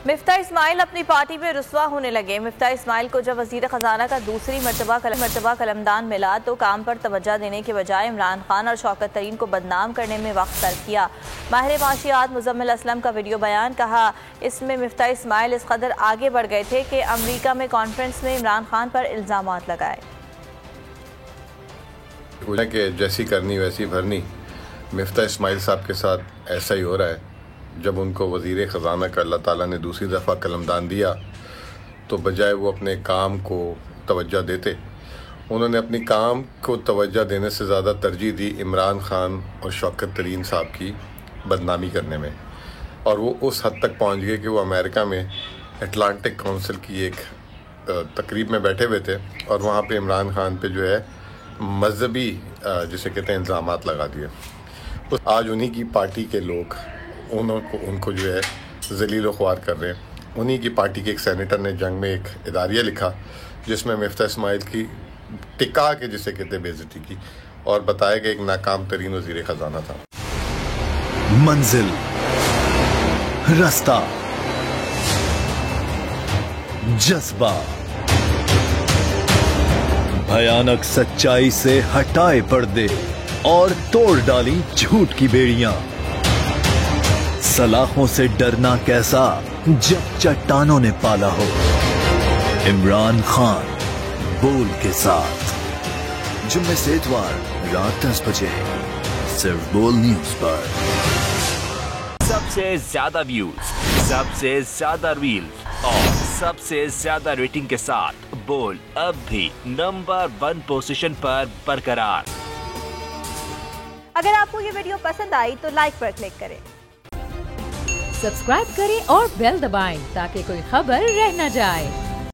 मिफ्ता इस्माइल अपनी पार्टी में रुस्वा होने लगे। मिफ्ता इस्माइल को जब वजीर खजाना का दूसरी मरतबा कलमदान मिला तो काम पर तवज्जो देने के बजाय इमरान खान और शौकत तरीन को बदनाम करने में वक्त सर्फ किया। माहिर माशियात मुजम्मिल असलम का वीडियो बयान, कहा इसमें मिफ्ता इस्माइल इस कदर आगे बढ़ गए थे कि अमरीका में कॉन्फ्रेंस में इमरान खान पर इल्जामात लगाए। जैसी करनी वैसी भरनी, मिफ्ता इस्माइल साहब के साथ ऐसा ही हो रहा है। जब उनको वज़ीर ख़ज़ाना का अल्लाह ताला ने दूसरी दफ़ा कलमदान दिया तो बजाय वो अपने काम को तवज्जो देते, उन्होंने अपनी काम को तवज्जो देने से ज़्यादा तरजीह दी इमरान खान और शौकत तरीन साहब की बदनामी करने में। और वो उस हद तक पहुंच गए कि वो अमेरिका में अटलांटिक काउंसिल की एक तकरीब में बैठे हुए थे और वहाँ पे इमरान खान पे जो है मजहबी जिसे कहते हैं इल्ज़ामात लगा दिए। आज उन्हीं की पार्टी के लोग उनको जो है ज़लील ख्वार कर रहे हैं। उन्हीं की पार्टी के एक सेनेटर ने जंग में एक इदारिया लिखा जिसमें मिफ्ता इस्माइल की टिका के जिसे कहते बेइज्जती की और बताया कि एक नाकाम तरीन वज़ीर ख़ज़ाना था। मंजिल, रास्ता, जज्बा, भयानक सच्चाई से हटाए पर्दे और तोड़ डाली झूठ की बेड़ियां। सलाखों से डरना कैसा जब चट्टानों ने पाला हो। इमरान खान बोल के साथ जुम्मे से इतवार रात 10 बजे सिर्फ बोल न्यूज पर। सबसे ज्यादा व्यूज, सबसे ज्यादा रील्स और सबसे ज्यादा रेटिंग के साथ बोल अब भी नंबर 1 पोजीशन पर बरकरार। अगर आपको ये वीडियो पसंद आई तो लाइक पर क्लिक करें, सब्सक्राइब करें और बेल दबाएं ताकि कोई खबर रह न जाए।